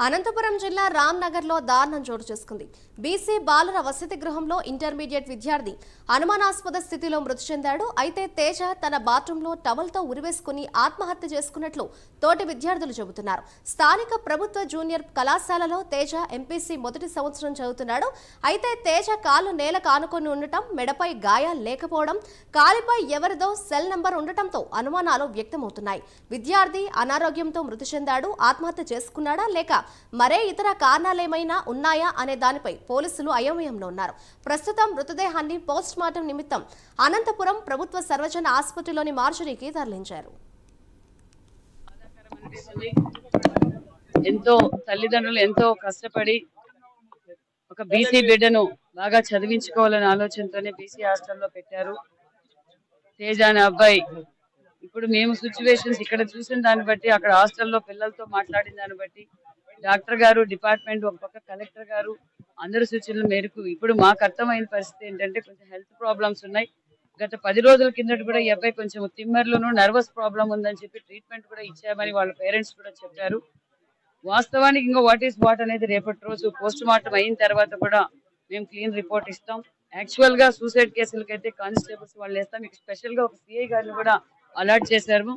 అనంతపురం జిల్లా రామ్నగర్లో దారుణం చోటు చేసుకుంది. బీసీ బాలుర వసతి గృహంలో ఇంటర్మీడియట్ విద్యార్థి అనుమానాస్పద స్థితిలో మృతి చెందాడు. అయితే తేజ తన బాత్రూంలో టవల్తో ఉరివేసుకుని ఆత్మహత్య చేసుకున్నట్లు తోటి విద్యార్థులు చెబుతున్నారు. స్థానిక ప్రభుత్వ జూనియర్ కళాశాలలో తేజ ఎంపీసీ మొదటి సంవత్సరం చదువుతున్నాడు. అయితే తేజ కాలు నేలకు ఆనుకొని ఉండటం, మెడపై గాయాలు లేకపోవడం, కాలిపై ఎవరిదో సెల్ నంబర్ ఉండటంతో అనుమానాలు వ్యక్తమవుతున్నాయి. విద్యార్థి అనారోగ్యంతో మృతి చెందాడు, ఆత్మహత్య చేసుకున్నాడా లేక మరే ఇతర కారణాలేమైనా ఉన్నాయా అనే దానిపై పోలీసులు అయోమయంలో ఉన్నారు. ప్రస్తుతం మృతదేహాన్ని పోస్ట్ మార్టం నిమిత్తం అనంతపురం ప్రభుత్వ సర్వజన ఆసుపత్రిలోని మార్చురీకి తరలించారు. ఎంతో తల్లిదండ్రులు ఎంతో కష్టపడి ఒక బీసీ బిడ్డను బాగా చదివించుకోవాలనే ఆలోచనతోనే బీసీ హాస్టల్లో పెట్టారు. తేజ అనే అబ్బాయి ఇప్పుడు మేము సిచ్యువేషన్స్ ఇక్కడ చూసిన దాన్ని బట్టి, అక్కడ హాస్టల్లో పిల్లలతో మాట్లాడిన దాన్ని బట్టి, డాక్టర్ గారు, డిపార్ట్మెంట్, ఒక పక్క కలెక్టర్ గారు అందరి సూచనల మేరకు ఇప్పుడు మాకు అర్థమైన పరిస్థితి ఏంటంటే కొంచెం హెల్త్ ప్రాబ్లమ్స్ ఉన్నాయి. గత 10 రోజుల కిందట కూడా ఈ అబ్బాయి కొంచెం తిమ్మర్లోనూ నర్వస్ ప్రాబ్లం ఉందని చెప్పి ట్రీట్మెంట్ కూడా ఇచ్చామని వాళ్ళ పేరెంట్స్ కూడా చెప్పారు. వాస్తవానికి ఇంకో వాట్ ఈస్ వాట్ అనేది రేపటి రోజు పోస్ట్ మార్టం అయిన తర్వాత కూడా మేము క్లీన్ రిపోర్ట్ ఇస్తాం. యాక్చువల్ గా సూసైడ్ కేసులకైతే కానిస్టేబుల్స్ వాళ్ళు వేస్తాం. మీకు స్పెషల్ గా ఒక సిఐ గారిని కూడా అలర్ట్ చేశారు.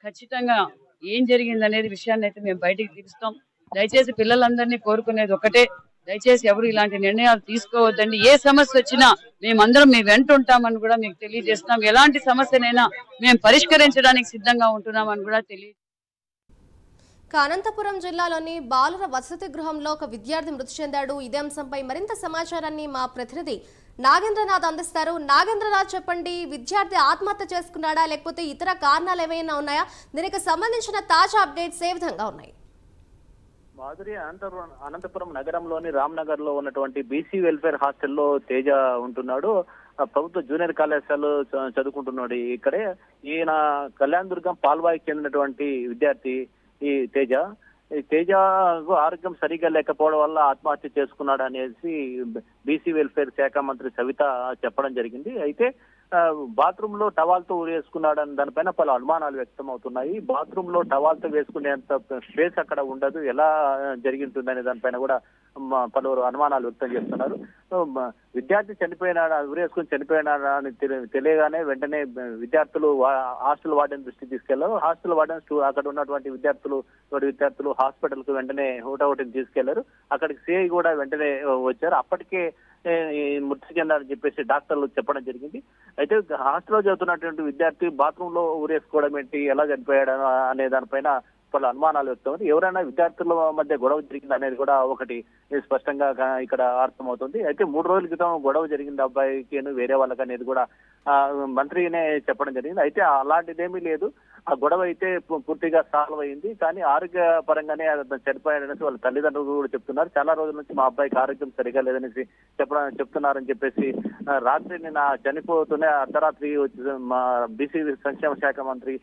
ఖచ్చితంగా ఏం జరిగింది అనేది విషయాన్ని అయితే మేము బయటికి తీరుస్తాం. దయచేసి పిల్లలందరినీ కోరుకునేది ఒకటే, దయచేసి ఎవరు ఇలాంటి నిర్ణయాలు తీసుకోవద్దండి. ఏ సమస్య వచ్చినా మేమందరం మీ వెంట ఉంటామని కూడా మీకు తెలియజేస్తున్నాం. ఎలాంటి సమస్యనైనా మేము పరిష్కరించడానికి సిద్ధంగా ఉంటున్నామని కూడా అనంతపురం జిల్లాలోని బాలుర వసతి గృహంలో ఒక విద్యార్థి మృతి చెందాడు. ఇదే అంశంపై మరింత సమాచారాన్ని మా ప్రతినిధి నాగేంద్రనాథ్ అందిస్తారు. నాగేంద్రనాథ్, చెప్పండి, విద్యార్థి ఆత్మహత్య చేసుకున్నాడా లేకపోతే ఇతర కారణాలు ఏమైనా ఉన్నాయా? దీనికి సంబంధించిన తాజా అప్డేట్స్ ఏ విధంగా ఉన్నాయి? మాధురి, అనంతపురం నగరంలోని రామ్నగర్ లో ఉన్నటువంటి బీసీ వెల్ఫేర్ హాస్టల్లో తేజ ఉంటున్నాడు. ప్రభుత్వ జూనియర్ కళాశాలలో చదువుకుంటున్నాడు. ఇక్కడే ఈయన కళ్యాణ్ దుర్గం పాల్వాయికి చెందినటువంటి విద్యార్థి ఈ తేజకు ఆరోగ్యం సరిగా లేకపోవడం వల్ల ఆత్మహత్య చేసుకున్నాడు అనేసి బీసీ వెల్ఫేర్ శాఖ మంత్రి సవిత చెప్పడం జరిగింది. అయితే బాత్రూమ్ లో టవాల్తో వేసుకున్నాడని దానిపైన పలు అనుమానాలు వ్యక్తం అవుతున్నాయి. బాత్రూమ్ లో టవాల్తో వేసుకునేంత స్పేస్ అక్కడ ఉండదు, ఎలా జరిగింటుందనే దానిపైన కూడా పలువురు అనుమానాలు వ్యక్తం చేస్తున్నారు. విద్యార్థి చనిపోయినాడా, ఉరేసుకుని చనిపోయినాడా అని తెలియగానే వెంటనే విద్యార్థులు హాస్టల్ వార్డెన్ దృష్టికి తీసుకెళ్లారు. హాస్టల్ వార్డెన్ అక్కడ ఉన్నటువంటి విద్యార్థులు హాస్పిటల్ కు వెంటనే హోటాహోటిని తీసుకెళ్లారు. అక్కడికి సిఐ కూడా వెంటనే వచ్చారు. అప్పటికే మృతి చెందారని చెప్పేసి డాక్టర్లు చెప్పడం జరిగింది. అయితే హాస్టల్లో చదువుతున్నటువంటి విద్యార్థి బాత్రూమ్ లో ఊరేసుకోవడం ఏంటి, ఎలా చనిపోయాడు అనే దానిపైన పలు అనుమానాలు వ్యక్తమవుతుంది. ఎవరైనా విద్యార్థుల మధ్య గొడవ జరిగింది అనేది కూడా ఒకటి స్పష్టంగా ఇక్కడ అర్థమవుతుంది. అయితే 3 రోజుల క్రితం గొడవ జరిగింది అబ్బాయికి వేరే వాళ్ళకి అనేది కూడా మంత్రినే చెప్పడం జరిగింది. అయితే అలాంటిదేమీ లేదు. ఆ గొడవ అయితే పూర్తిగా సాల్వ్ అయింది. కానీ ఆరోగ్య పరంగానే చనిపోయాడనేసి వాళ్ళ తల్లిదండ్రులు కూడా చెప్తున్నారు. చాలా రోజుల నుంచి మా అబ్బాయికి ఆరోగ్యం సరిగా లేదనేసి చెప్తున్నారని చెప్పేసి రాత్రి నిన్న చనిపోతూనే అర్ధరాత్రి మా బీసీ సంక్షేమ శాఖ మంత్రి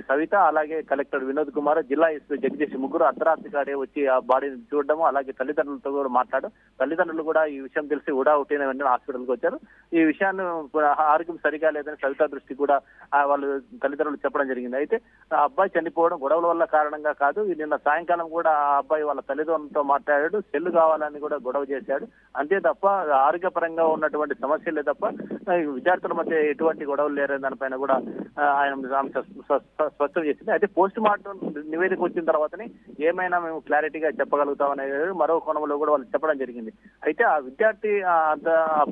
సవిత, అలాగే కలెక్టర్ వినోద్ కుమార్, జిల్లా ఎస్పీ జగదీష్ ముగ్గురు అర్ధరాత్రి కాడే వచ్చి ఆ బాడీని చూడడము, అలాగే తల్లిదండ్రులతో కూడా మాట్లాడడం. తల్లిదండ్రులు కూడా ఈ విషయం తెలిసి ఉడావుటిన వెంటనే హాస్పిటల్కి వచ్చారు. ఈ విషయాన్ని ఆరోగ్యం సరిగా లేదని సవిత దృష్టి కూడా వాళ్ళు తల్లిదండ్రులు చెప్పడం జరిగింది. అయితే ఆ అబ్బాయి చనిపోవడం గొడవల వల్ల కారణంగా కాదు. నిన్న సాయంకాలం కూడా ఆ అబ్బాయి వాళ్ళ తల్లిదండ్రులతో మాట్లాడాడు, సెల్లు కావాలని కూడా గొడవ చేశాడు. అంతే తప్ప ఆరోగ్యపరంగా ఉన్నటువంటి సమస్యలే తప్ప విద్యార్థుల మధ్య ఎటువంటి గొడవలు లేరని దానిపైన కూడా ఆయన స్పష్టం చేసింది. అయితే పోస్ట్ మార్టం నివేదిక వచ్చిన తర్వాతనే ఏమైనా మేము క్లారిటీగా చెప్పగలుగుతామనేది మరో కోణంలో కూడా వాళ్ళు చెప్పడం జరిగింది. అయితే ఆ విద్యార్థి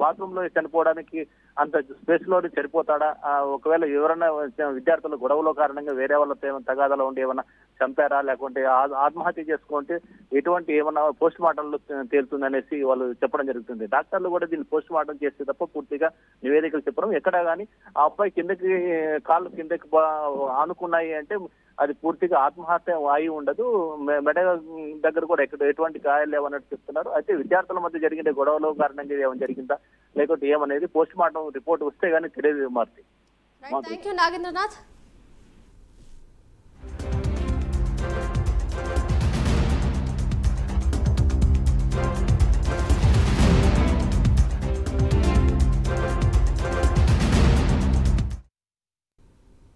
బాత్రూమ్ లో చనిపోవడానికి అంత స్పేస్ లో సరిపోతాడా? ఒకవేళ ఎవరైనా విద్యార్థుల గొడవలో కారణంగా వేరే వాళ్ళతో ఏమైనా తగాదాలో ఉండి ఏమైనా చంపారా, లేకుంటే ఆత్మహత్య చేసుకుంటే ఎటువంటి ఏమన్నా పోస్ట్ మార్టంలో తేలుతుందనేసి వాళ్ళు చెప్పడం జరుగుతుంది. డాక్టర్లు కూడా దీన్ని పోస్ట్ మార్టం చేస్తే తప్ప పూర్తిగా నివేదికలు చెప్పడం ఎక్కడా కానీ ఆ అబ్బాయి కాళ్ళు కిందకి ఆనుకున్నాయి అంటే అది పూర్తిగా ఆత్మహత్య అయి ఉండదు. మెడ దగ్గర కూడా ఎటువంటి గాయాలు లేవన్నట్టు చెప్తున్నారు. అయితే విద్యార్థుల మధ్య జరిగిన గొడవలో కారణంగా ఏమైనా జరిగిందా లేకపోతే ఏమనేది పోస్ట్ మార్టం రిపోర్ట్ వస్తే గానీ తెలియదు. నాగేంద్రనాథ్.